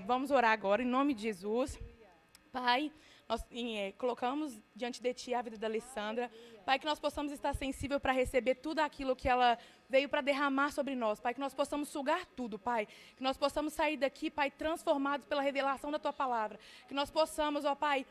vamos orar agora, em nome de Jesus. Pai, nós colocamos diante de Ti a vida da Alessandra. Pai, que nós possamos estar sensível para receber tudo aquilo que ela veio para derramar sobre nós. Pai, que nós possamos sugar tudo, Pai. Que nós possamos sair daqui, Pai, transformados pela revelação da Tua palavra. Que nós possamos, ó Pai,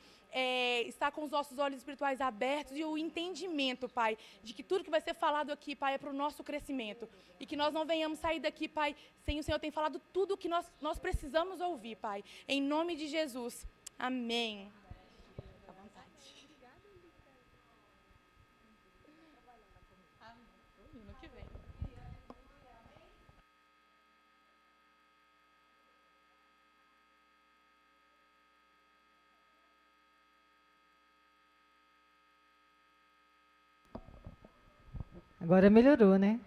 estar com os nossos olhos espirituais abertos e o entendimento, Pai, de que tudo que vai ser falado aqui, Pai, é para o nosso crescimento. E que nós não venhamos sair daqui, Pai, sem o Senhor ter falado tudo o que nós precisamos ouvir, Pai. Em nome de Jesus. Amém. Fica à vontade. Amém. Ano que vem. Agora melhorou, né?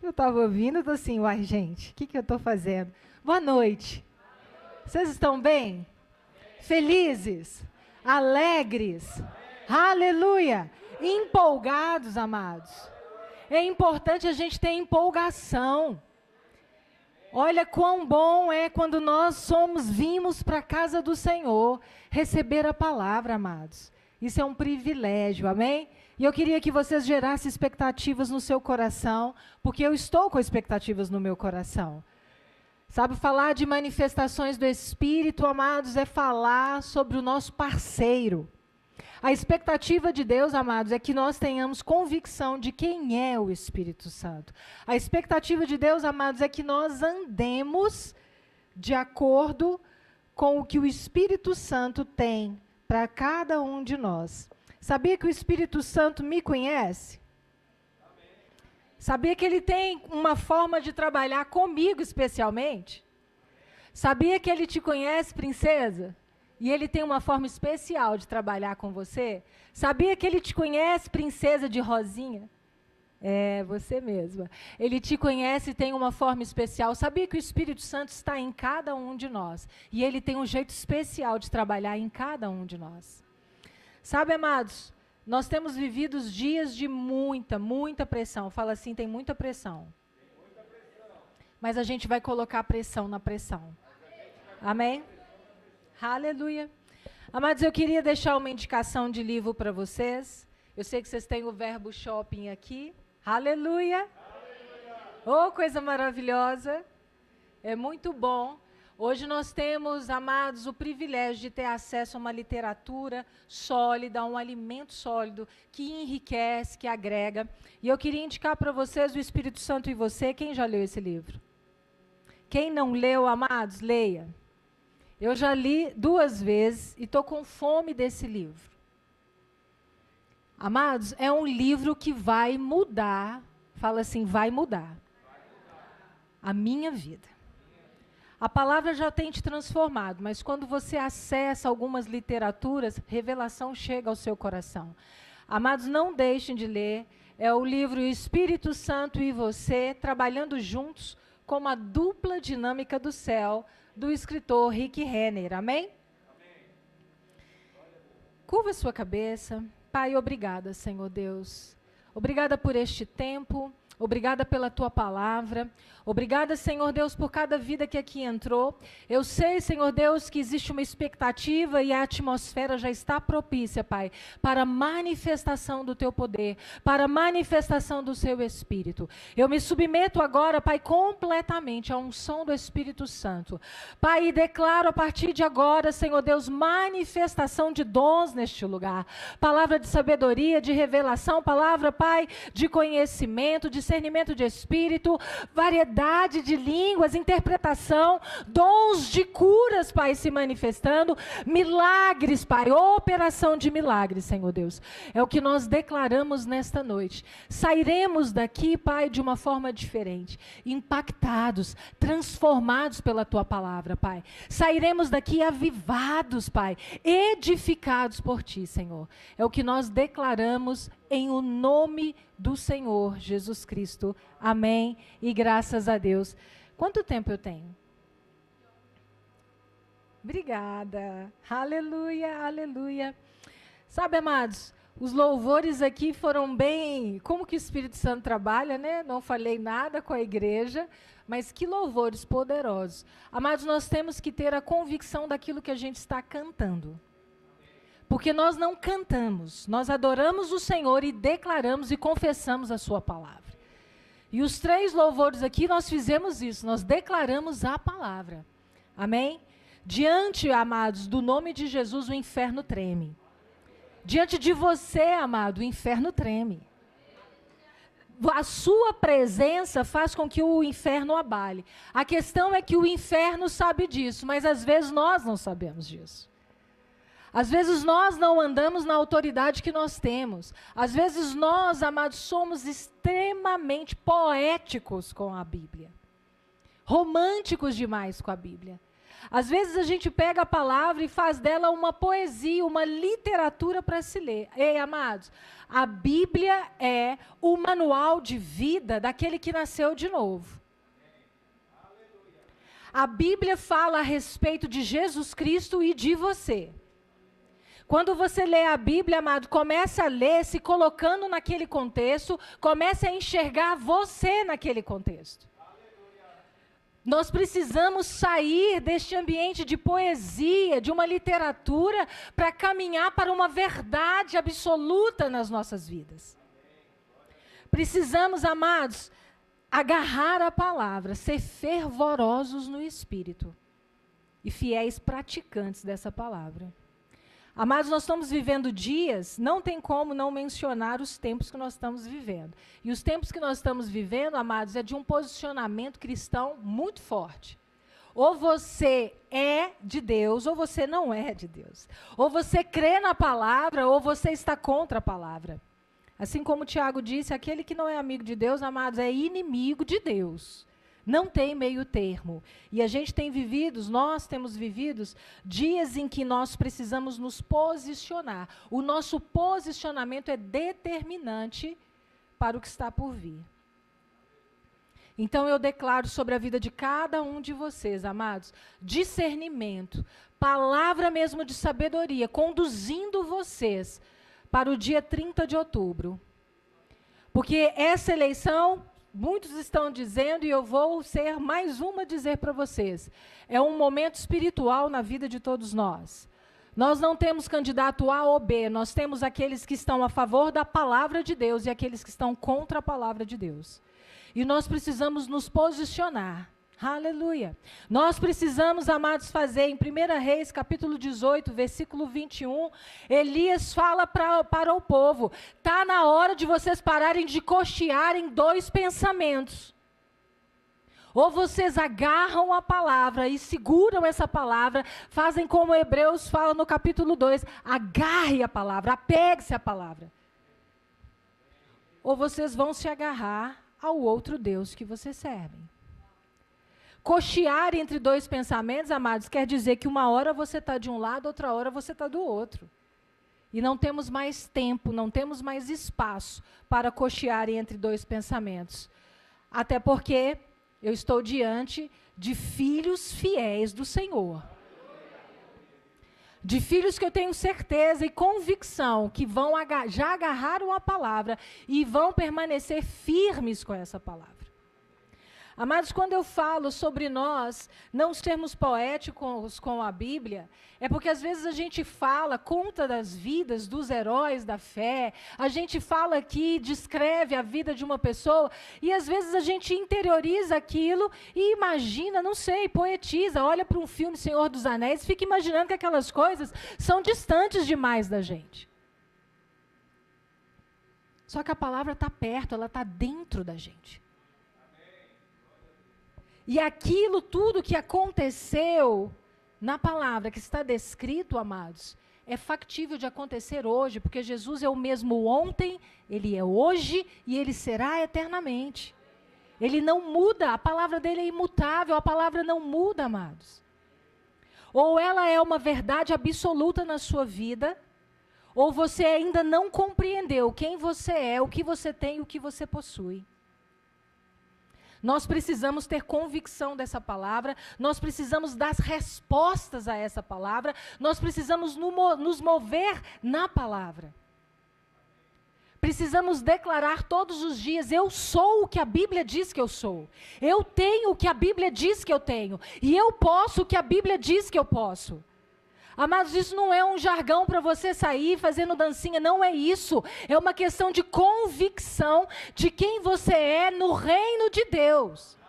Eu estava ouvindo, estou assim, uai, gente, o que eu estou fazendo? Boa noite. Vocês estão bem? Felizes? Alegres? Aleluia! Empolgados, amados. É importante a gente ter empolgação. Olha quão bom é quando vimos para a casa do Senhor receber a palavra, amados. Isso é um privilégio, amém? E eu queria que vocês gerassem expectativas no seu coração, porque eu estou com expectativas no meu coração. Sabe, falar de manifestações do Espírito, amados, é falar sobre o nosso parceiro. A expectativa de Deus, amados, é que nós tenhamos convicção de quem é o Espírito Santo. A expectativa de Deus, amados, é que nós andemos de acordo com o que o Espírito Santo tem para cada um de nós. Sabia que o Espírito Santo me conhece? Sabia que ele tem uma forma de trabalhar comigo especialmente? Sabia que ele te conhece, princesa? E ele tem uma forma especial de trabalhar com você? Sabia que ele te conhece, princesa de rosinha? É, você mesma. Ele te conhece e tem uma forma especial. Sabia que o Espírito Santo está em cada um de nós? E ele tem um jeito especial de trabalhar em cada um de nós. Sabe, amados, nós temos vivido os dias de muita pressão. Fala assim, tem muita pressão. Mas a gente vai colocar pressão na pressão. Amém? Aleluia. Amados, eu queria deixar uma indicação de livro para vocês. Eu sei que vocês têm o Verbo Shopping aqui. Aleluia. Oh, coisa maravilhosa. É muito bom. Hoje nós temos, amados, o privilégio de ter acesso a uma literatura sólida, a um alimento sólido, que enriquece, que agrega. E eu queria indicar para vocês o Espírito Santo e você. Quem já leu esse livro? Quem não leu, amados, leia. Eu já li 2 vezes e estou com fome desse livro. Amados, é um livro que vai mudar, fala assim, vai mudar a minha vida. A palavra já tem te transformado, mas quando você acessa algumas literaturas, revelação chega ao seu coração. Amados, não deixem de ler. É o livro Espírito Santo e Você, trabalhando juntos como a dupla dinâmica do céu, do escritor Rick Renner. Amém? Amém. Curva sua cabeça. Pai, obrigada, Senhor Deus. Obrigada por este tempo. Obrigada pela tua palavra. Obrigada, Senhor Deus, por cada vida que aqui entrou. Eu sei, Senhor Deus, que existe uma expectativa e a atmosfera já está propícia, Pai, para a manifestação do teu poder, para a manifestação do seu Espírito. Eu me submeto agora, Pai, completamente à unção do Espírito Santo. Pai, e declaro a partir de agora, Senhor Deus, manifestação de dons neste lugar. Palavra de sabedoria, de revelação, palavra, Pai, de conhecimento, discernimento de espírito, variedade de línguas, interpretação, dons de curas, Pai, se manifestando, milagres, Pai, operação de milagres, Senhor Deus. É o que nós declaramos nesta noite. Sairemos daqui, Pai, de uma forma diferente, impactados, transformados pela tua palavra, Pai. Sairemos daqui avivados, Pai, edificados por ti, Senhor. É o que nós declaramos em o nome do Senhor Jesus Cristo. Amém. E graças a Deus. Quanto tempo eu tenho? Obrigada. Aleluia, aleluia. Sabe, amados, Os louvores aqui foram bem... Como que o Espírito Santo trabalha, né? Não falei nada com a igreja, mas que louvores poderosos. Amados, nós temos que ter a convicção daquilo que a gente está cantando. Porque nós não cantamos, nós adoramos o Senhor e declaramos e confessamos a sua palavra. E os 3 louvores aqui, nós fizemos isso, nós declaramos a palavra. Amém? Diante, amados, do nome de Jesus, o inferno treme. Diante de você, amado, o inferno treme. A sua presença faz com que o inferno abale. A questão é que o inferno sabe disso, mas às vezes nós não sabemos disso. Às vezes nós não andamos na autoridade que nós temos. Às vezes nós, amados, somos extremamente poéticos com a Bíblia. Românticos demais com a Bíblia. Às vezes a gente pega a palavra e faz dela uma poesia, uma literatura para se ler. Ei, amados, a Bíblia é o manual de vida daquele que nasceu de novo. A Bíblia fala a respeito de Jesus Cristo e de você. Quando você lê a Bíblia, amado, comece a ler se colocando naquele contexto, comece a enxergar você naquele contexto. Nós precisamos sair deste ambiente de poesia, de uma literatura, para caminhar para uma verdade absoluta nas nossas vidas. Precisamos, amados, agarrar a palavra, ser fervorosos no Espírito e fiéis praticantes dessa palavra. Amados, nós estamos vivendo dias, não tem como não mencionar os tempos que nós estamos vivendo. E os tempos que nós estamos vivendo, amados, é de um posicionamento cristão muito forte. Ou você é de Deus, ou você não é de Deus. Ou você crê na palavra, ou você está contra a palavra. Assim como o Tiago disse, aquele que não é amigo de Deus, amados, é inimigo de Deus. Não tem meio termo. E a gente tem vivido, nós temos vivido dias em que nós precisamos nos posicionar. O nosso posicionamento é determinante para o que está por vir. Então eu declaro sobre a vida de cada um de vocês, amados, discernimento, palavra mesmo de sabedoria, conduzindo vocês para o dia 30 de outubro. Porque essa eleição... Muitos estão dizendo, e eu vou ser mais uma a dizer para vocês, é um momento espiritual na vida de todos nós. Nós não temos candidato A ou B, nós temos aqueles que estão a favor da palavra de Deus e aqueles que estão contra a palavra de Deus. E nós precisamos nos posicionar. Aleluia. Nós precisamos, amados, fazer, em 1 Reis, capítulo 18, versículo 21, Elias fala para o povo, está na hora de vocês pararem de cochear em 2 pensamentos. Ou vocês agarram a palavra e seguram essa palavra, fazem como Hebreus fala no capítulo 2, agarre a palavra, apegue-se à palavra. Ou vocês vão se agarrar ao outro Deus que vocês servem. Cochear entre 2 pensamentos, amados, quer dizer que uma hora você está de um lado, outra hora você está do outro. E não temos mais tempo, não temos mais espaço para cochear entre 2 pensamentos. Até porque eu estou diante de filhos fiéis do Senhor. De filhos que eu tenho certeza e convicção que vão já agarraram a palavra e vão permanecer firmes com essa palavra. Amados, quando eu falo sobre nós não sermos poéticos com a Bíblia, é porque às vezes a gente fala, conta das vidas dos heróis da fé, a gente fala aqui, descreve a vida de uma pessoa, e às vezes a gente interioriza aquilo e imagina, não sei, poetiza, olha para um filme Senhor dos Anéis, fica imaginando que aquelas coisas são distantes demais da gente. Só que a palavra está perto, ela está dentro da gente. E aquilo tudo que aconteceu na palavra que está descrito, amados, é factível de acontecer hoje, porque Jesus é o mesmo ontem, Ele é hoje e Ele será eternamente. Ele não muda, a palavra dele é imutável, a palavra não muda, amados. Ou ela é uma verdade absoluta na sua vida, ou você ainda não compreendeu quem você é, o que você tem e o que você possui. Nós precisamos ter convicção dessa palavra, nós precisamos dar respostas a essa palavra, nós precisamos nos mover na palavra. Precisamos declarar todos os dias: eu sou o que a Bíblia diz que eu sou. Eu tenho o que a Bíblia diz que eu tenho. E eu posso o que a Bíblia diz que eu posso. Amados, isso não é um jargão para você sair fazendo dancinha, não é isso. É uma questão de convicção de quem você é no reino de Deus.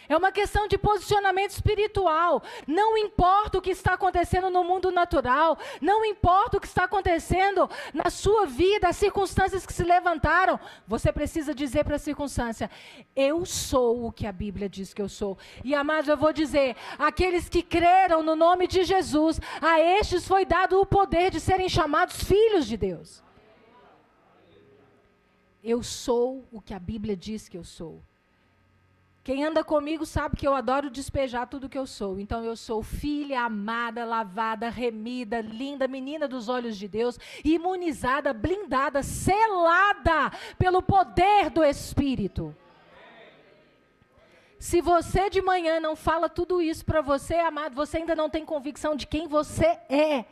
É uma questão de posicionamento espiritual. Não importa o que está acontecendo no mundo natural. Não importa o que está acontecendo na sua vida, as circunstâncias que se levantaram. Você precisa dizer para a circunstância: eu sou o que a Bíblia diz que eu sou. E, amados, eu vou dizer: aqueles que creram no nome de Jesus, a estes foi dado o poder de serem chamados filhos de Deus. Eu sou o que a Bíblia diz que eu sou. Quem anda comigo sabe que eu adoro despejar tudo que eu sou. Então eu sou filha, amada, lavada, remida, linda, menina dos olhos de Deus, imunizada, blindada, selada pelo poder do Espírito. Se você de manhã não fala tudo isso para você, amado, você ainda não tem convicção de quem você é.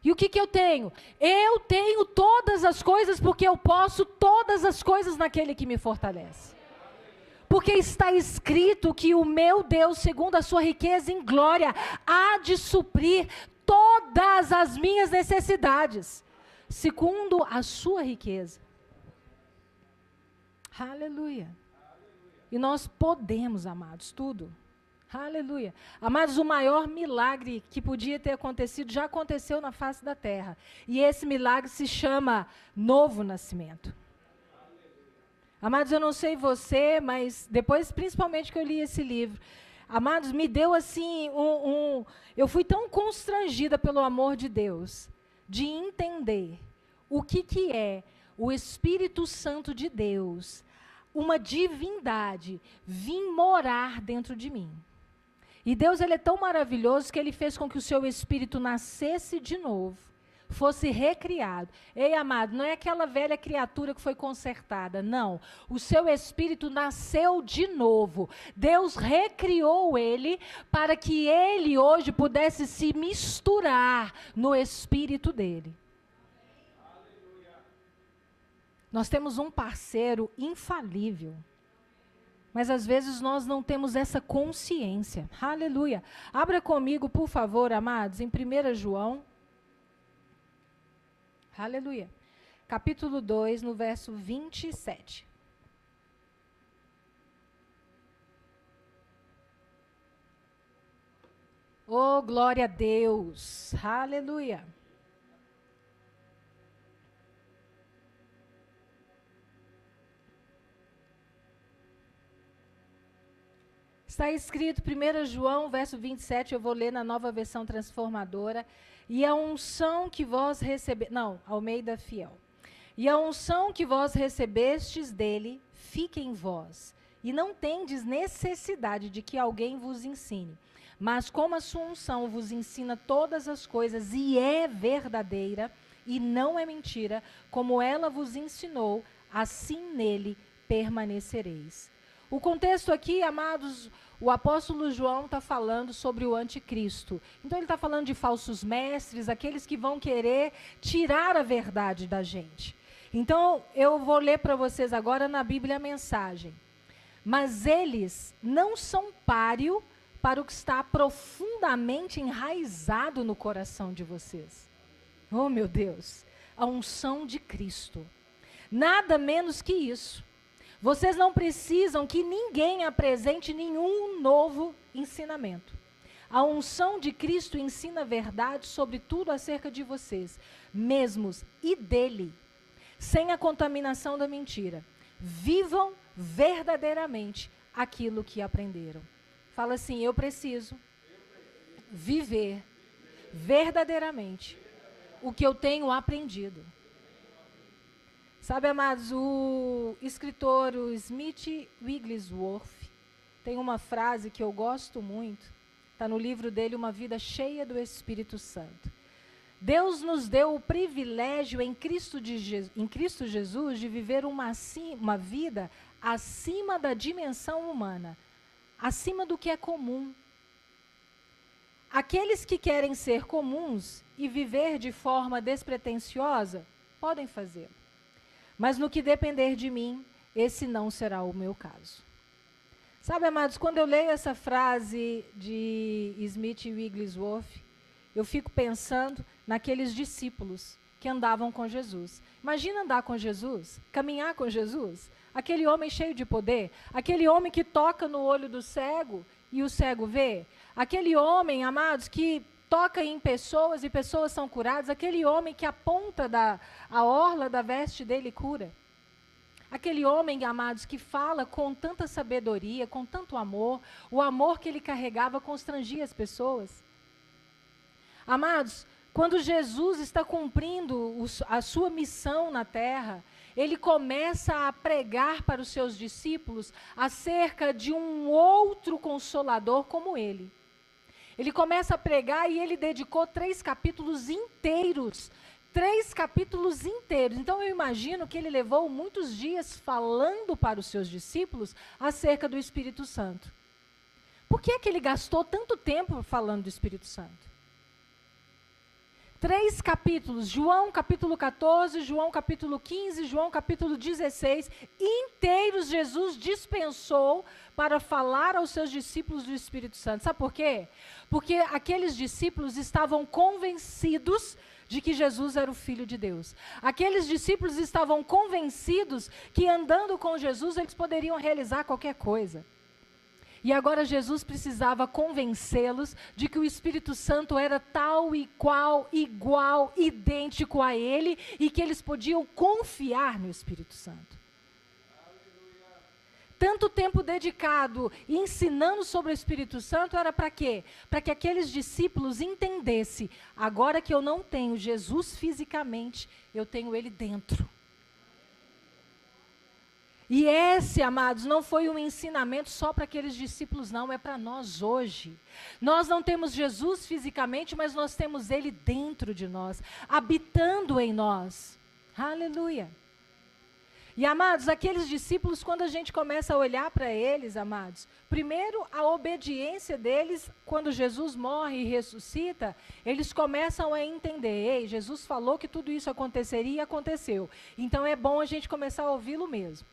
E o que eu tenho? Eu tenho todas as coisas porque eu posso todas as coisas naquele que me fortalece. Porque está escrito que o meu Deus, segundo a sua riqueza em glória, há de suprir todas as minhas necessidades, segundo a sua riqueza. Aleluia. E nós podemos, amados, tudo. Aleluia. Amados, o maior milagre que podia ter acontecido já aconteceu na face da terra. E esse milagre se chama novo nascimento. Amados, eu não sei você, mas depois, principalmente que eu li esse livro, amados, me deu assim, eu fui tão constrangida pelo amor de Deus, de entender o que é o Espírito Santo de Deus, uma divindade, vir morar dentro de mim. E Deus, ele é tão maravilhoso que ele fez com que o seu espírito nascesse de novo, fosse recriado. Ei, amado, não é aquela velha criatura que foi consertada, não. O seu espírito nasceu de novo. Deus recriou ele para que ele hoje pudesse se misturar no espírito dele. Nós temos um parceiro infalível. Mas às vezes nós não temos essa consciência. Aleluia. Abra comigo, por favor, amados, em 1 João. Aleluia. Capítulo 2, no verso 27. Oh, glória a Deus. Aleluia. Está escrito 1 João, verso 27, eu vou ler na Nova Versão Transformadora. E a unção que vós Almeida Fiel. E a unção que vós recebestes dele, fique em vós. E não tendes necessidade de que alguém vos ensine. Mas como a sua unção vos ensina todas as coisas, e é verdadeira, e não é mentira, como ela vos ensinou, assim nele permanecereis. O contexto aqui, amados, o apóstolo João está falando sobre o anticristo. Então ele está falando de falsos mestres, aqueles que vão querer tirar a verdade da gente. Então eu vou ler para vocês agora na Bíblia a mensagem. Mas eles não são páreo para o que está profundamente enraizado no coração de vocês. Oh, meu Deus, a unção de Cristo. Nada menos que isso. Vocês não precisam que ninguém apresente nenhum novo ensinamento. A unção de Cristo ensina a verdade sobre tudo acerca de vocês, mesmos e dele, sem a contaminação da mentira. Vivam verdadeiramente aquilo que aprenderam. Fala assim: eu preciso viver verdadeiramente o que eu tenho aprendido. Sabe, amados, o escritor o Smith Wigglesworth tem uma frase que eu gosto muito, está no livro dele, Uma Vida Cheia do Espírito Santo. Deus nos deu o privilégio em Cristo Jesus de viver uma vida acima da dimensão humana, acima do que é comum. Aqueles que querem ser comuns e viver de forma despretensiosa, podem fazê-lo. Mas no que depender de mim, esse não será o meu caso. Sabe, amados, quando eu leio essa frase de Smith e Wigglesworth, eu fico pensando naqueles discípulos que andavam com Jesus. Imagina andar com Jesus, caminhar com Jesus, aquele homem cheio de poder, aquele homem que toca no olho do cego e o cego vê, aquele homem, amados, que toca em pessoas e pessoas são curadas, aquele homem que aponta a orla da veste dele e cura. Aquele homem, amados, que fala com tanta sabedoria, com tanto amor, o amor que ele carregava constrangia as pessoas. Amados, quando Jesus está cumprindo a sua missão na terra, ele começa a pregar para os seus discípulos acerca de um outro consolador como ele. Ele começa a pregar e ele dedicou 3 capítulos inteiros. 3 capítulos inteiros. Então eu imagino que ele levou muitos dias falando para os seus discípulos acerca do Espírito Santo. Por que é que ele gastou tanto tempo falando do Espírito Santo? 3 capítulos, João capítulo 14, João capítulo 15, João capítulo 16, inteiros Jesus dispensou para falar aos seus discípulos do Espírito Santo. Sabe por quê? Porque aqueles discípulos estavam convencidos de que Jesus era o Filho de Deus. Aqueles discípulos estavam convencidos que andando com Jesus eles poderiam realizar qualquer coisa. E agora Jesus precisava convencê-los de que o Espírito Santo era tal e qual, igual, idêntico a ele e que eles podiam confiar no Espírito Santo. Tanto tempo dedicado ensinando sobre o Espírito Santo era para quê? Para que aqueles discípulos entendessem, agora que eu não tenho Jesus fisicamente, eu tenho ele dentro. E esse, amados, não foi um ensinamento só para aqueles discípulos, não, é para nós hoje. Nós não temos Jesus fisicamente, mas nós temos ele dentro de nós, habitando em nós. Aleluia. E, amados, aqueles discípulos, quando a gente começa a olhar para eles, amados, primeiro a obediência deles, quando Jesus morre e ressuscita, eles começam a entender, ei, Jesus falou que tudo isso aconteceria e aconteceu. Então é bom a gente começar a ouvi-lo mesmo.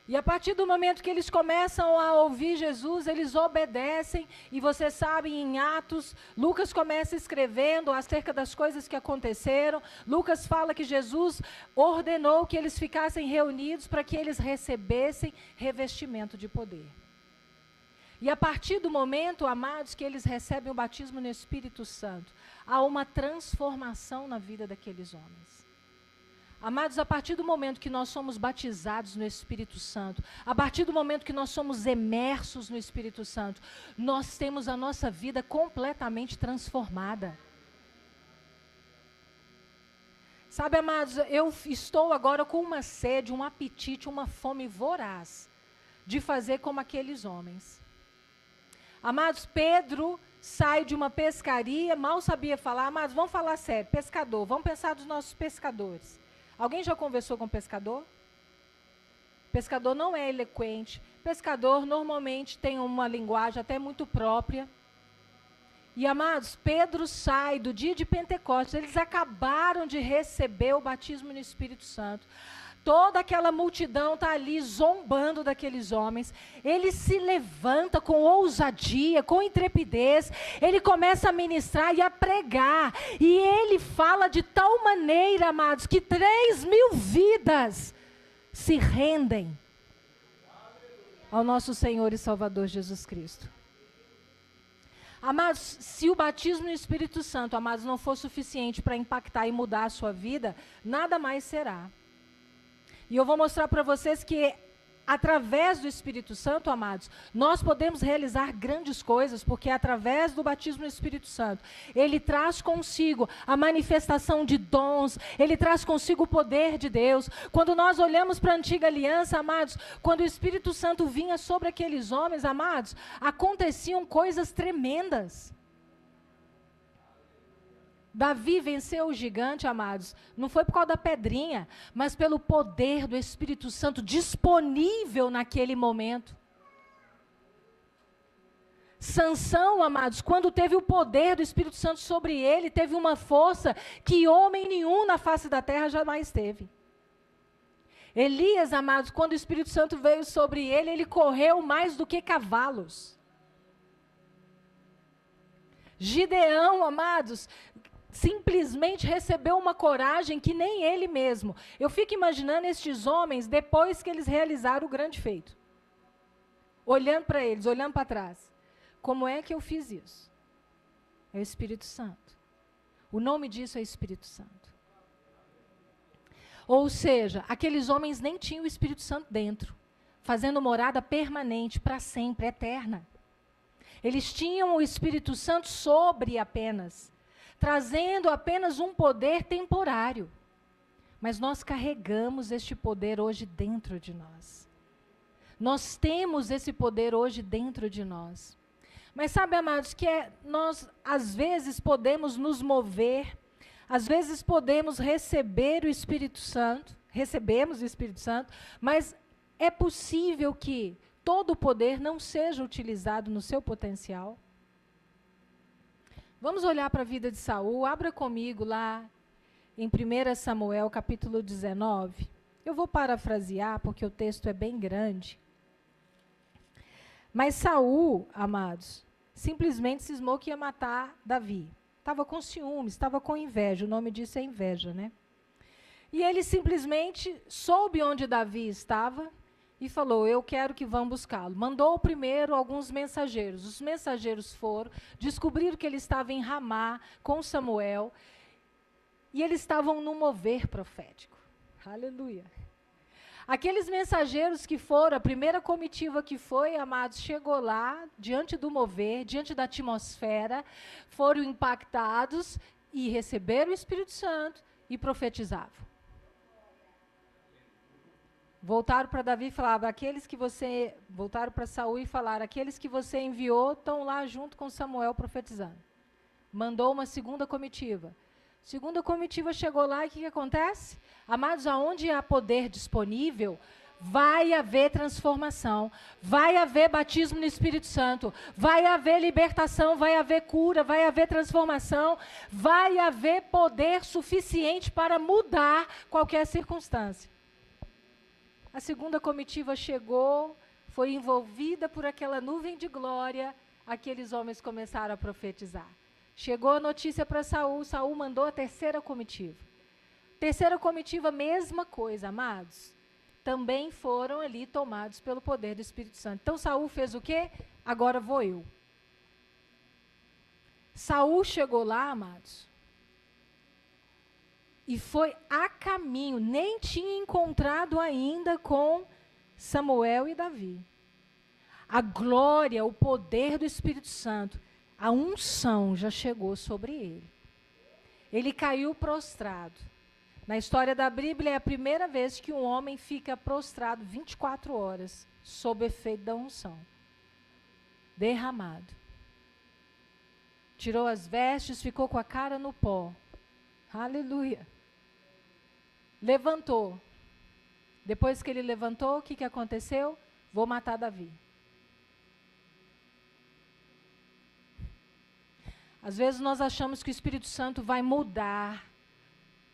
E a partir do momento que eles começam a ouvir Jesus, eles obedecem, e você sabe, em Atos, Lucas começa escrevendo acerca das coisas que aconteceram. Lucas fala que Jesus ordenou que eles ficassem reunidos para que eles recebessem revestimento de poder. E a partir do momento, amados, que eles recebem o batismo no Espírito Santo, há uma transformação na vida daqueles homens. Amados, a partir do momento que nós somos batizados no Espírito Santo, a partir do momento que nós somos imersos no Espírito Santo, nós temos a nossa vida completamente transformada. Sabe, amados, eu estou agora com uma sede, um apetite, uma fome voraz de fazer como aqueles homens. Amados, Pedro sai de uma pescaria, mal sabia falar, amados, vamos falar sério, pescador, vamos pensar dos nossos pescadores. Alguém já conversou com pescador? Pescador não é eloquente. Pescador normalmente tem uma linguagem até muito própria. E, amados, Pedro sai do dia de Pentecostes. Eles acabaram de receber o batismo no Espírito Santo. Toda aquela multidão está ali zombando daqueles homens. Ele se levanta com ousadia, com intrepidez. Ele começa a ministrar e a pregar. E ele fala de tal maneira, amados, que 3.000 vidas se rendem ao nosso Senhor e Salvador Jesus Cristo. Amados, se o batismo no Espírito Santo, amados, não for suficiente para impactar e mudar a sua vida, nada mais será. E eu vou mostrar para vocês que, através do Espírito Santo, amados, nós podemos realizar grandes coisas, porque através do batismo no Espírito Santo, ele traz consigo a manifestação de dons, ele traz consigo o poder de Deus. Quando nós olhamos para a antiga aliança, amados, quando o Espírito Santo vinha sobre aqueles homens, amados, aconteciam coisas tremendas. Davi venceu o gigante, amados, não foi por causa da pedrinha, mas pelo poder do Espírito Santo disponível naquele momento. Sansão, amados, quando teve o poder do Espírito Santo sobre ele, teve uma força que homem nenhum na face da terra jamais teve. Elias, amados, quando o Espírito Santo veio sobre ele, ele correu mais do que cavalos. Gideão, amados, simplesmente recebeu uma coragem que nem ele mesmo. Eu fico imaginando estes homens depois que eles realizaram o grande feito. Olhando para eles, olhando para trás. Como é que eu fiz isso? É o Espírito Santo. O nome disso é Espírito Santo. Ou seja, aqueles homens nem tinham o Espírito Santo dentro, fazendo morada permanente, para sempre, eterna. Eles tinham o Espírito Santo sobre apenas, trazendo apenas um poder temporário. Mas nós carregamos este poder hoje dentro de nós. Nós temos esse poder hoje dentro de nós. Mas sabe, amados, que nós às vezes podemos nos mover, às vezes podemos receber o Espírito Santo, recebemos o Espírito Santo, mas é possível que todo o poder não seja utilizado no seu potencial. Vamos olhar para a vida de Saul. Abra comigo lá em 1 Samuel, capítulo 19. Eu vou parafrasear, porque o texto é bem grande. Mas Saul, amados, simplesmente cismou que ia matar Davi. Estava com ciúmes, estava com inveja. O nome disso é inveja, né? E ele simplesmente soube onde Davi estava e falou, eu quero que vão buscá-lo. Mandou primeiro alguns mensageiros. Os mensageiros foram, descobriram que ele estava em Ramá com Samuel, e eles estavam no mover profético. Aleluia. Aqueles mensageiros que foram, a primeira comitiva que foi, amados, chegou lá, diante do mover, diante da atmosfera, foram impactados e receberam o Espírito Santo e profetizavam. Voltaram para Davi e falavam, voltaram para Saul e falaram, aqueles que você enviou estão lá junto com Samuel profetizando. Mandou uma segunda comitiva. Segunda comitiva chegou lá e o que acontece? Amados, aonde há poder disponível, vai haver transformação, vai haver batismo no Espírito Santo, vai haver libertação, vai haver cura, vai haver transformação, vai haver poder suficiente para mudar qualquer circunstância. A segunda comitiva chegou, foi envolvida por aquela nuvem de glória, aqueles homens começaram a profetizar. Chegou a notícia para Saul, Saul mandou a terceira comitiva. Terceira comitiva, mesma coisa, amados. Também foram ali tomados pelo poder do Espírito Santo. Então Saul fez o quê? Agora vou eu. Saul chegou lá, amados, e foi a caminho, nem tinha encontrado ainda com Samuel e Davi. A glória, o poder do Espírito Santo, a unção já chegou sobre ele. Ele caiu prostrado. Na história da Bíblia é a primeira vez que um homem fica prostrado 24 horas, sob efeito da unção. Derramado. Tirou as vestes, ficou com a cara no pó. Aleluia. Levantou. Depois que ele levantou, o que aconteceu? Vou matar Davi. Às vezes nós achamos que o Espírito Santo vai mudar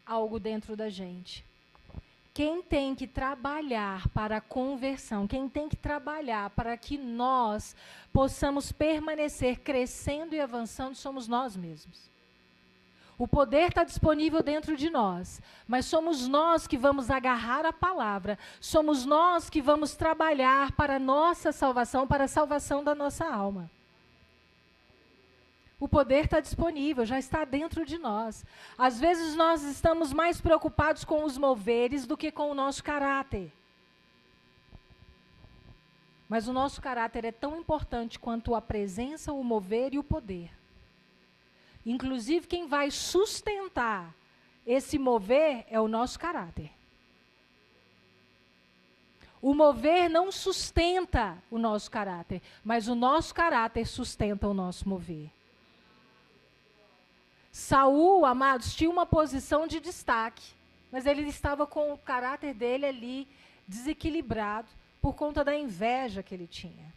algo dentro da gente. Quem tem que trabalhar para a conversão, quem tem que trabalhar para que nós possamos permanecer crescendo e avançando, somos nós mesmos. O poder está disponível dentro de nós, mas somos nós que vamos agarrar a palavra, somos nós que vamos trabalhar para a nossa salvação, para a salvação da nossa alma. O poder está disponível, já está dentro de nós. Às vezes nós estamos mais preocupados com os moveres do que com o nosso caráter. Mas o nosso caráter é tão importante quanto a presença, o mover e o poder. Inclusive, quem vai sustentar esse mover é o nosso caráter. O mover não sustenta o nosso caráter, mas o nosso caráter sustenta o nosso mover. Saul, amados, tinha uma posição de destaque, mas ele estava com o caráter dele ali desequilibrado por conta da inveja que ele tinha.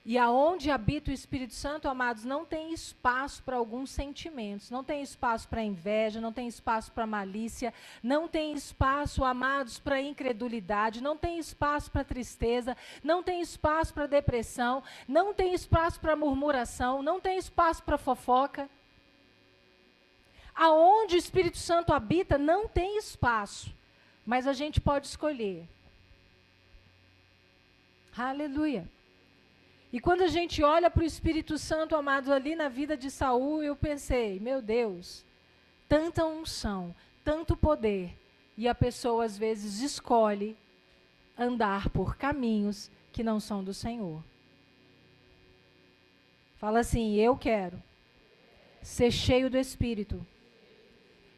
E aonde habita o Espírito Santo, amados, não tem espaço para alguns sentimentos, não tem espaço para inveja, não tem espaço para malícia, não tem espaço, amados, para incredulidade, não tem espaço para tristeza, não tem espaço para depressão, não tem espaço para murmuração, não tem espaço para fofoca. Aonde o Espírito Santo habita, não tem espaço, mas a gente pode escolher. Aleluia. E quando a gente olha para o Espírito Santo, amados, ali na vida de Saul, eu pensei, meu Deus, tanta unção, tanto poder, e a pessoa às vezes escolhe andar por caminhos que não são do Senhor. Fala assim, eu quero ser cheio do Espírito,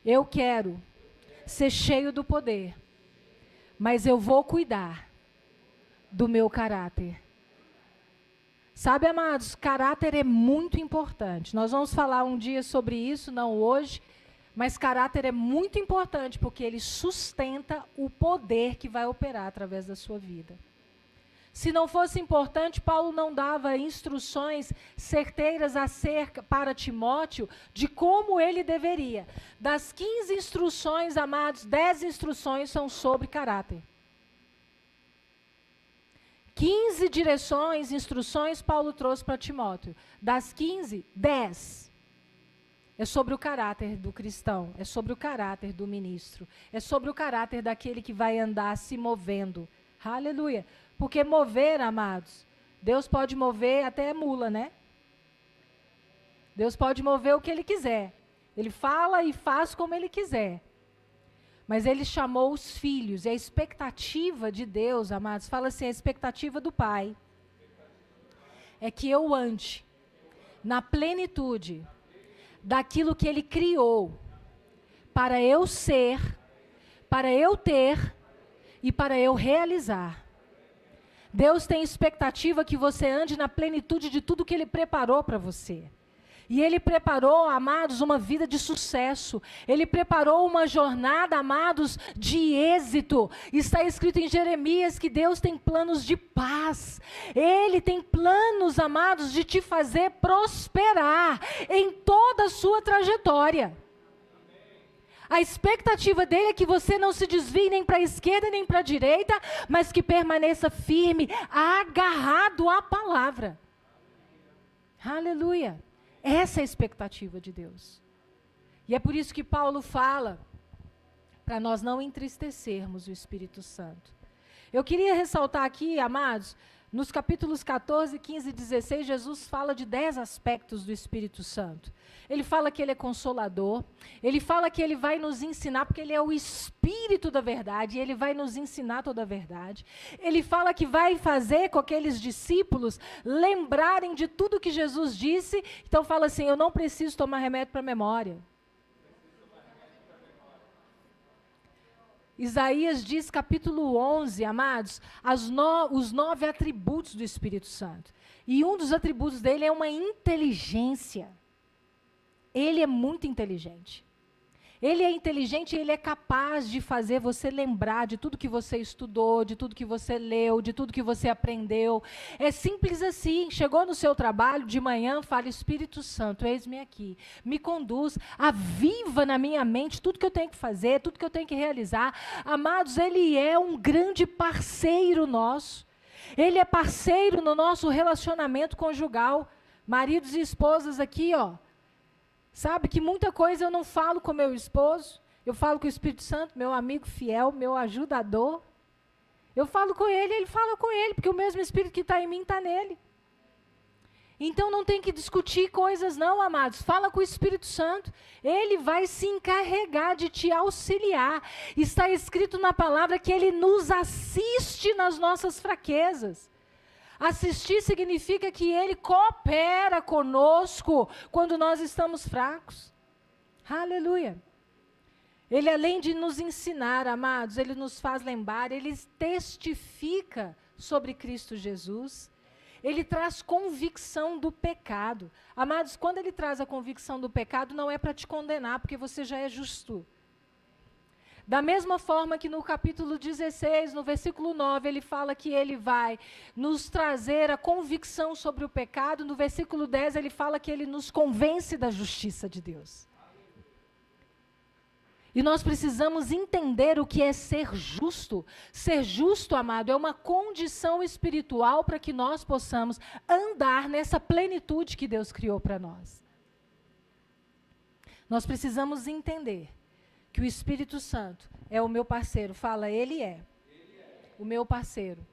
eu quero ser cheio do poder, mas eu vou cuidar do meu caráter. Sabe, amados, caráter é muito importante. Nós vamos falar um dia sobre isso, não hoje, mas caráter é muito importante porque ele sustenta o poder que vai operar através da sua vida. Se não fosse importante, Paulo não dava instruções certeiras acerca para Timóteo de como ele deveria. Das 15 instruções, amados, 10 instruções são sobre caráter. 15 direções, instruções, Paulo trouxe para Timóteo. Das 15, 10 é sobre o caráter do cristão, é sobre o caráter do ministro, é sobre o caráter daquele que vai andar se movendo. Aleluia. Porque mover, amados, Deus pode mover até mula, né? Deus pode mover o que Ele quiser. Ele fala e faz como Ele quiser. Mas Ele chamou os filhos, e a expectativa de Deus, amados, fala assim, a expectativa do Pai é que eu ande na plenitude daquilo que Ele criou para eu ser, para eu ter e para eu realizar. Deus tem expectativa que você ande na plenitude de tudo que Ele preparou para você. E Ele preparou, amados, uma vida de sucesso. Ele preparou uma jornada, amados, de êxito. Está escrito em Jeremias que Deus tem planos de paz. Ele tem planos, amados, de te fazer prosperar em toda a sua trajetória. A expectativa dele é que você não se desvie nem para a esquerda nem para a direita, mas que permaneça firme, agarrado à palavra. Aleluia. Essa é a expectativa de Deus. E é por isso que Paulo fala, para nós não entristecermos o Espírito Santo. Eu queria ressaltar aqui, amados, nos capítulos 14, 15 e 16, Jesus fala de 10 aspectos do Espírito Santo. Ele fala que Ele é consolador, Ele fala que Ele vai nos ensinar, porque Ele é o Espírito da verdade, e Ele vai nos ensinar toda a verdade. Ele fala que vai fazer com aqueles discípulos lembrarem de tudo que Jesus disse, então fala assim, eu não preciso tomar remédio para a memória. Isaías diz, capítulo 11, amados, os 9 atributos do Espírito Santo. E um dos atributos dele é uma inteligência. Ele é muito inteligente. Ele é inteligente e ele é capaz de fazer você lembrar de tudo que você estudou, de tudo que você leu, de tudo que você aprendeu. É simples assim. Chegou no seu trabalho de manhã, fala, Espírito Santo, eis-me aqui. Me conduz, aviva na minha mente tudo que eu tenho que fazer, tudo que eu tenho que realizar. Amados, Ele é um grande parceiro nosso. Ele é parceiro no nosso relacionamento conjugal. Maridos e esposas aqui, ó. Sabe que muita coisa eu não falo com meu esposo, eu falo com o Espírito Santo, meu amigo fiel, meu ajudador. Eu falo com ele fala com ele, porque o mesmo Espírito que está em mim está nele. Então não tem que discutir coisas não, amados. Fala com o Espírito Santo. Ele vai se encarregar de te auxiliar. Está escrito na palavra que Ele nos assiste nas nossas fraquezas. Assistir significa que Ele coopera conosco quando nós estamos fracos. Aleluia. Ele, além de nos ensinar, amados, Ele nos faz lembrar, Ele testifica sobre Cristo Jesus. Ele traz convicção do pecado. Amados, quando Ele traz a convicção do pecado, não é para te condenar, porque você já é justo. Da mesma forma que no capítulo 16, no versículo 9, ele fala que ele vai nos trazer a convicção sobre o pecado. No versículo 10, ele fala que ele nos convence da justiça de Deus. E nós precisamos entender o que é ser justo. Ser justo, amado, é uma condição espiritual para que nós possamos andar nessa plenitude que Deus criou para nós. Nós precisamos entender que o Espírito Santo é o meu parceiro. Fala, Ele é o meu parceiro.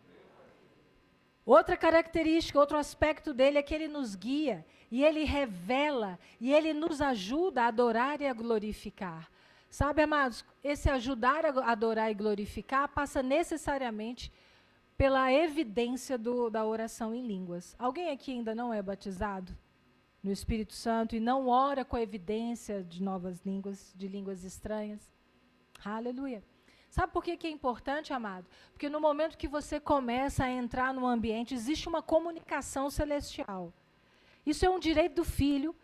Outra característica, outro aspecto dele é que ele nos guia, e ele revela, e ele nos ajuda a adorar e a glorificar. Sabe, amados, esse ajudar a adorar e glorificar passa necessariamente pela evidência da oração em línguas. Alguém aqui ainda não é batizado no Espírito Santo e não ora com a evidência de novas línguas, de línguas estranhas? Aleluia. Sabe por que é importante, amado? Porque no momento que você começa a entrar no ambiente, existe uma comunicação celestial. Isso é um direito do Filho.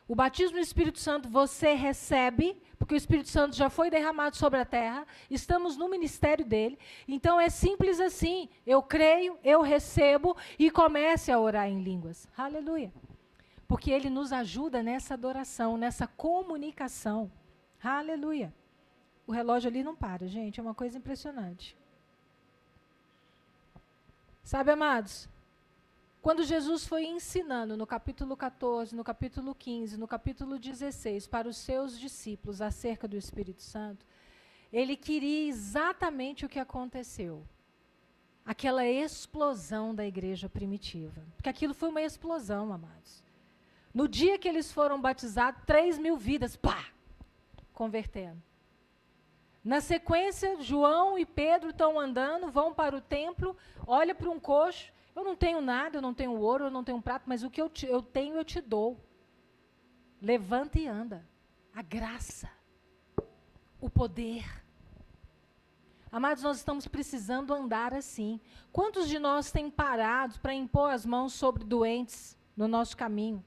O batismo do Espírito Santo você recebe, porque o Espírito Santo já foi derramado sobre a terra, estamos no ministério dele. Então é simples assim, eu creio, eu recebo e comece a orar em línguas. Aleluia. Porque ele nos ajuda nessa adoração, nessa comunicação. Aleluia. O relógio ali não para, gente, é uma coisa impressionante. Sabe, amados, quando Jesus foi ensinando no capítulo 14, no capítulo 15, no capítulo 16, para os seus discípulos acerca do Espírito Santo, ele queria exatamente o que aconteceu. Aquela explosão da igreja primitiva. Porque aquilo foi uma explosão, amados. No dia que eles foram batizados, 3.000 vidas, pá, convertendo. Na sequência, João e Pedro estão andando, vão para o templo, olha para um coxo, eu não tenho nada, eu não tenho ouro, eu não tenho prata, mas o que eu tenho eu te dou. Levanta e anda. A graça, o poder. Amados, nós estamos precisando andar assim. Quantos de nós têm parado para impor as mãos sobre doentes no nosso caminho?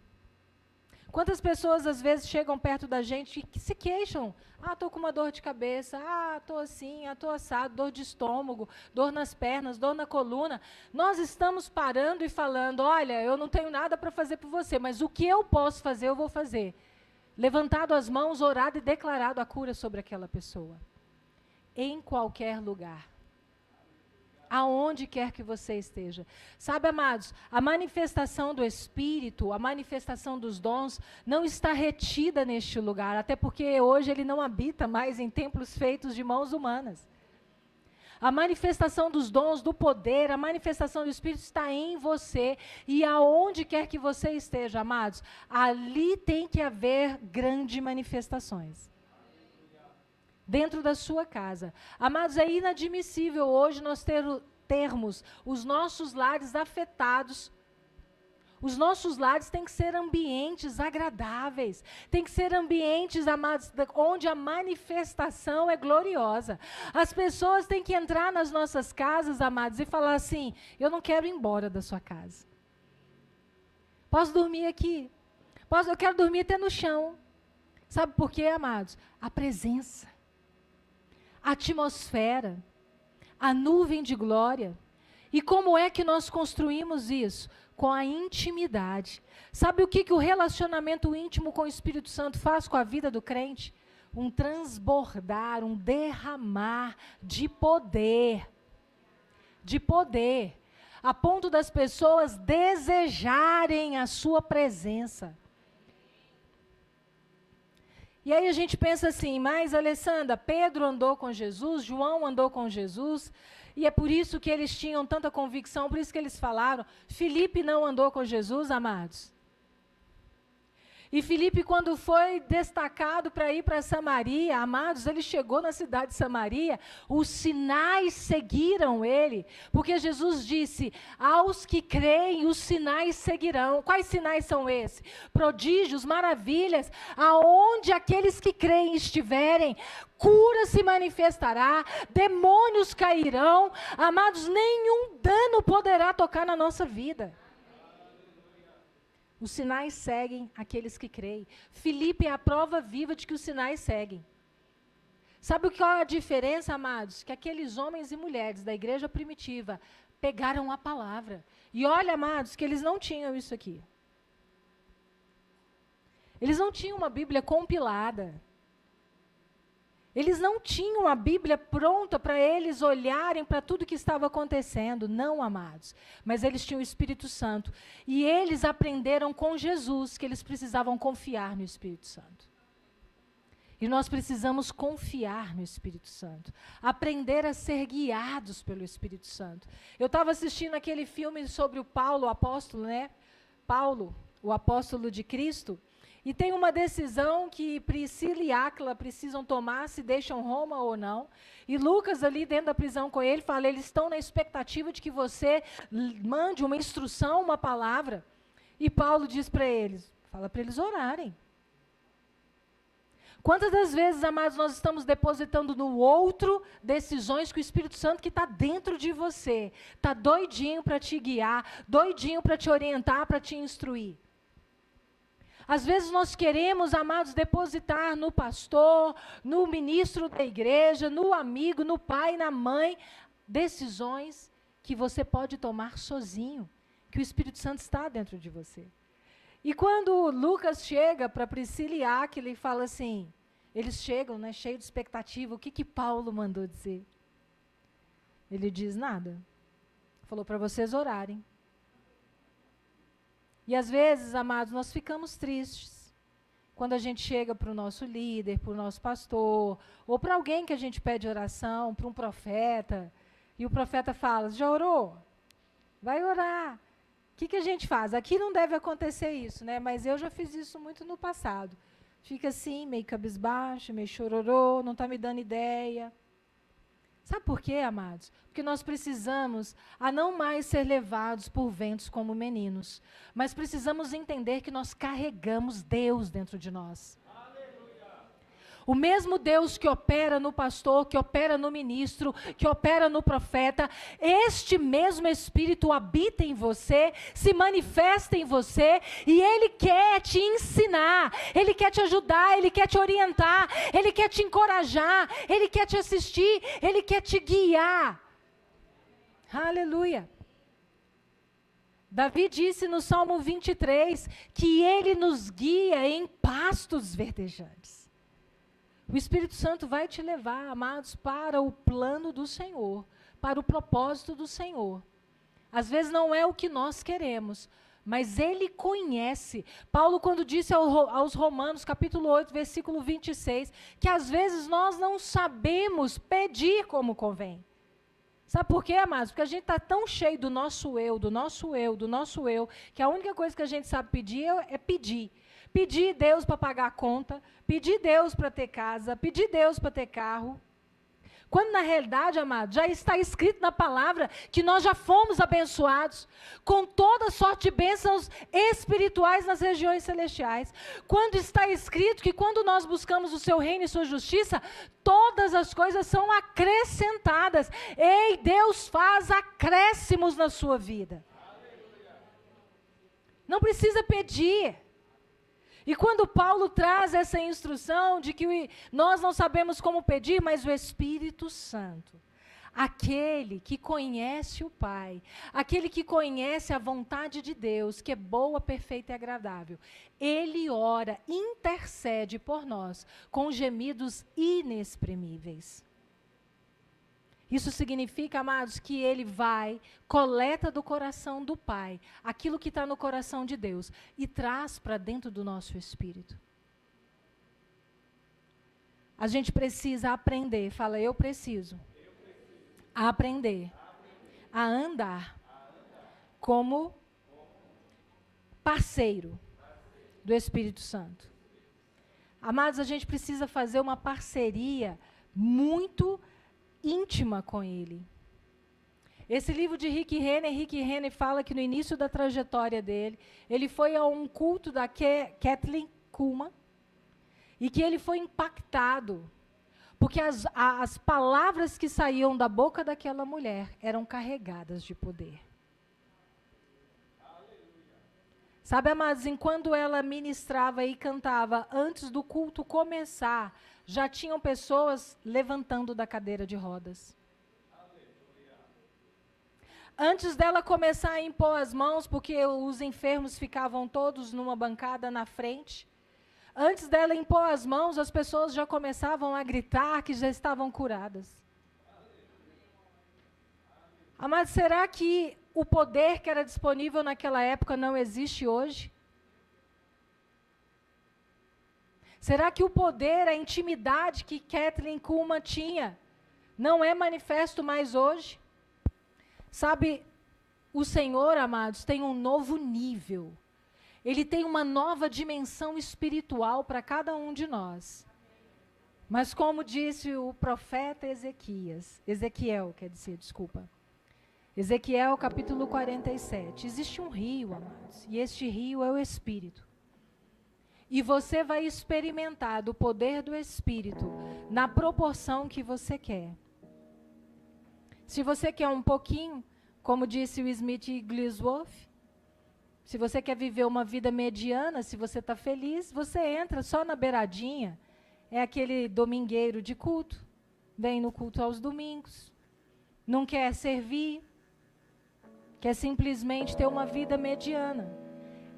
Quantas pessoas, às vezes, chegam perto da gente e se queixam? Ah, estou com uma dor de cabeça, estou assim, estou assado, dor de estômago, dor nas pernas, dor na coluna. Nós estamos parando e falando, olha, eu não tenho nada para fazer por você, mas o que eu posso fazer, eu vou fazer. Levantado as mãos, orado e declarado a cura sobre aquela pessoa. Em qualquer lugar. Aonde quer que você esteja. Sabe, amados, a manifestação do Espírito, a manifestação dos dons, não está retida neste lugar, até porque hoje ele não habita mais em templos feitos de mãos humanas. A manifestação dos dons, do poder, a manifestação do Espírito está em você, e aonde quer que você esteja, amados, ali tem que haver grandes manifestações. Dentro da sua casa. Amados, é inadmissível hoje nós termos os nossos lares afetados. Os nossos lares têm que ser ambientes agradáveis. Tem que ser ambientes, amados, onde a manifestação é gloriosa. As pessoas têm que entrar nas nossas casas, amados, e falar assim, eu não quero ir embora da sua casa. Posso dormir aqui? Eu quero dormir até no chão. Sabe por quê, amados? A presença. A atmosfera, a nuvem de glória. E como é que nós construímos isso? Com a intimidade. Sabe o que o relacionamento íntimo com o Espírito Santo faz com a vida do crente? Um transbordar, um derramar de poder. De poder. A ponto das pessoas desejarem a sua presença. E aí a gente pensa assim, mas Alessandra, Pedro andou com Jesus, João andou com Jesus, e é por isso que eles tinham tanta convicção, por isso que eles falaram. Filipe não andou com Jesus, amados. E Filipe, quando foi destacado para ir para Samaria, amados, ele chegou na cidade de Samaria, os sinais seguiram ele, porque Jesus disse, aos que creem, os sinais seguirão. Quais sinais são esses? Prodígios, maravilhas, aonde aqueles que creem estiverem, cura se manifestará, demônios cairão, amados, nenhum dano poderá tocar na nossa vida. Os sinais seguem aqueles que creem. Filipe é a prova viva de que os sinais seguem. Sabe qual é a diferença, amados? Que aqueles homens e mulheres da igreja primitiva pegaram a palavra. E olha, amados, que eles não tinham isso aqui. Eles não tinham uma Bíblia compilada. Eles não tinham a Bíblia pronta para eles olharem para tudo que estava acontecendo. Não, amados. Mas eles tinham o Espírito Santo. E eles aprenderam com Jesus que eles precisavam confiar no Espírito Santo. E nós precisamos confiar no Espírito Santo. Aprender a ser guiados pelo Espírito Santo. Eu estava assistindo aquele filme sobre o Paulo, o apóstolo, né? Paulo, o apóstolo de Cristo. E tem uma decisão que Priscila e Áquila precisam tomar, se deixam Roma ou não. E Lucas ali dentro da prisão com ele, fala, eles estão na expectativa de que você mande uma instrução, uma palavra. E Paulo diz para eles, fala para eles orarem. Quantas das vezes, amados, nós estamos depositando no outro decisões que o Espírito Santo que está dentro de você, está doidinho para te guiar, doidinho para te orientar, para te instruir. Às vezes nós queremos, amados, depositar no pastor, no ministro da igreja, no amigo, no pai, na mãe, decisões que você pode tomar sozinho, que o Espírito Santo está dentro de você. E quando Lucas chega para Priscila e Áquila e fala assim, eles chegam, né, cheios de expectativa, o que Paulo mandou dizer? Ele diz nada. Falou para vocês orarem. E às vezes, amados, nós ficamos tristes quando a gente chega para o nosso líder, para o nosso pastor, ou para alguém que a gente pede oração, para um profeta, e o profeta fala, já orou? Vai orar. O que a gente faz? Aqui não deve acontecer isso, né? Mas eu já fiz isso muito no passado. Fica assim, meio cabisbaixo, meio chororô, não está me dando ideia. Sabe por quê, amados? Porque nós precisamos a não mais ser levados por ventos como meninos, mas precisamos entender que nós carregamos Deus dentro de nós. O mesmo Deus que opera no pastor, que opera no ministro, que opera no profeta, este mesmo Espírito habita em você, se manifesta em você, e Ele quer te ensinar, Ele quer te ajudar, Ele quer te orientar, Ele quer te encorajar, Ele quer te assistir, Ele quer te guiar. Aleluia. Davi disse no Salmo 23, que Ele nos guia em pastos verdejantes. O Espírito Santo vai te levar, amados, para o plano do Senhor, para o propósito do Senhor. Às vezes não é o que nós queremos, mas Ele conhece. Paulo, quando disse aos Romanos, capítulo 8, versículo 26, que às vezes nós não sabemos pedir como convém. Sabe por quê, amados? Porque a gente está tão cheio do nosso eu, do nosso eu, do nosso eu, que a única coisa que a gente sabe pedir é pedir. Pedir Deus para pagar a conta, pedir Deus para ter casa, pedir Deus para ter carro. Quando na realidade, amado, já está escrito na palavra que nós já fomos abençoados com toda sorte de bênçãos espirituais nas regiões celestiais. Quando está escrito que quando nós buscamos o seu reino e sua justiça, todas as coisas são acrescentadas. Ei, Deus faz acréscimos na sua vida. Não precisa pedir. E quando Paulo traz essa instrução de que nós não sabemos como pedir, mas o Espírito Santo, aquele que conhece o Pai, aquele que conhece a vontade de Deus, que é boa, perfeita e agradável, ele ora, intercede por nós com gemidos inexprimíveis. Isso significa, amados, que ele vai, coleta do coração do Pai, aquilo que está no coração de Deus, e traz para dentro do nosso espírito. A gente precisa aprender, fala, eu preciso aprender a andar como parceiro do Espírito Santo. Amados, a gente precisa fazer uma parceria muito íntima com Ele. Esse livro de Rick Renner fala que no início da trajetória dele, ele foi a um culto da Kathleen Kuhlman e que ele foi impactado, porque as palavras que saíam da boca daquela mulher eram carregadas de poder. Sabe, amados, enquanto ela ministrava e cantava, antes do culto começar, já tinham pessoas levantando da cadeira de rodas. Antes dela começar a impor as mãos, porque os enfermos ficavam todos numa bancada na frente, antes dela impor as mãos, as pessoas já começavam a gritar que já estavam curadas. Amados, será que o poder que era disponível naquela época não existe hoje? Será que o poder, a intimidade que Kathleen Kuhlman tinha, não é manifesto mais hoje? Sabe, o Senhor, amados, tem um novo nível. Ele tem uma nova dimensão espiritual para cada um de nós. Mas como disse o profeta Ezequiel, Ezequiel capítulo 47, existe um rio, amados, e este rio é o Espírito. E você vai experimentar do poder do Espírito na proporção que você quer. Se você quer um pouquinho, como disse o Smith Wigglesworth, se você quer viver uma vida mediana, se você está feliz, você entra só na beiradinha. É aquele domingueiro de culto, vem no culto aos domingos, não quer servir, quer simplesmente ter uma vida mediana.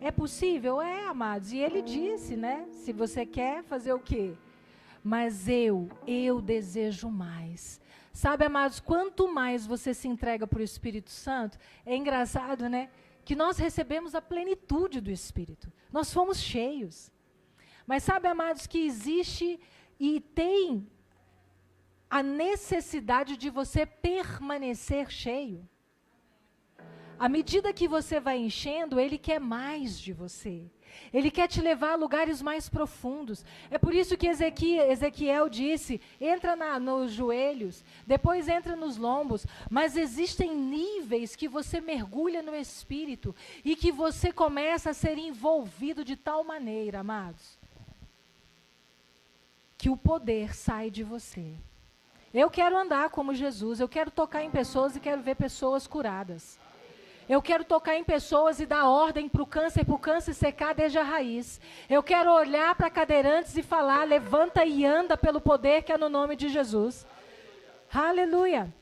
É possível? É, amados. E ele disse, né? Se você quer fazer o quê? Mas eu desejo mais. Sabe, amados, quanto mais você se entrega para o Espírito Santo, é engraçado, né? Que nós recebemos a plenitude do Espírito. Nós fomos cheios. Mas sabe, amados, que existe e tem a necessidade de você permanecer cheio. À medida que você vai enchendo, Ele quer mais de você. Ele quer te levar a lugares mais profundos. É por isso que Ezequiel disse, entra nos joelhos, depois entra nos lombos, mas existem níveis que você mergulha no Espírito e que você começa a ser envolvido de tal maneira, amados, que o poder sai de você. Eu quero andar como Jesus, eu quero tocar em pessoas e quero ver pessoas curadas. Eu quero tocar em pessoas e dar ordem para o câncer secar desde a raiz. Eu quero olhar para cadeirantes e falar, levanta e anda pelo poder que é no nome de Jesus. Aleluia.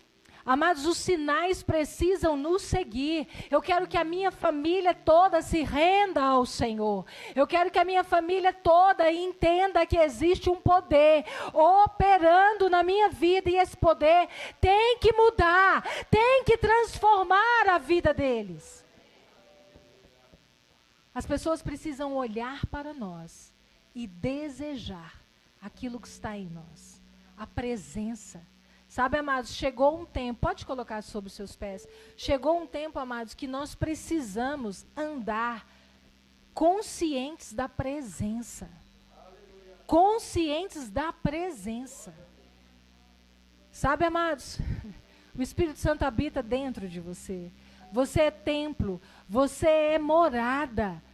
Amados, os sinais precisam nos seguir. Eu quero que a minha família toda se renda ao Senhor. Eu quero que a minha família toda entenda que existe um poder operando na minha vida. E esse poder tem que mudar, tem que transformar a vida deles. As pessoas precisam olhar para nós e desejar aquilo que está em nós. A presença. Sabe, amados, chegou um tempo, pode colocar sobre os seus pés, chegou um tempo, amados, que nós precisamos andar conscientes da presença. Conscientes da presença. Sabe, amados, o Espírito Santo habita dentro de você. Você é templo, você é morada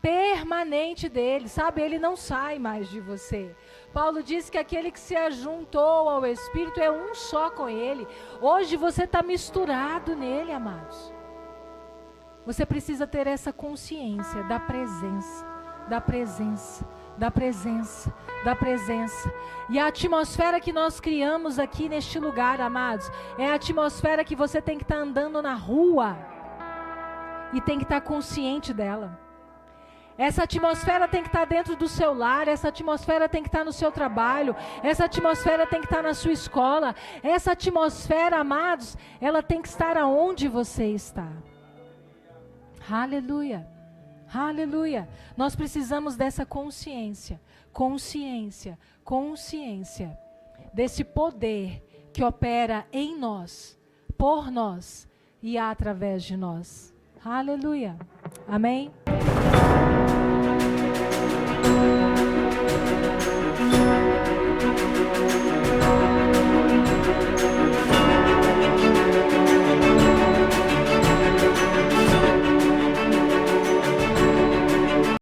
permanente dele, sabe? Ele não sai mais de você. Paulo diz que aquele que se ajuntou ao Espírito é um só com ele. Hoje você está misturado nele, amados. Você precisa ter essa consciência da presença, da presença, da presença, da presença. E a atmosfera que nós criamos aqui neste lugar, amados, é a atmosfera que você tem que estar andando na rua e tem que estar consciente dela. Essa atmosfera tem que estar dentro do seu lar, essa atmosfera tem que estar no seu trabalho, essa atmosfera tem que estar na sua escola, essa atmosfera, amados, ela tem que estar aonde você está. Aleluia, aleluia. Nós precisamos dessa consciência, consciência, consciência, desse poder que opera em nós, por nós e através de nós. Aleluia, amém? Thank you.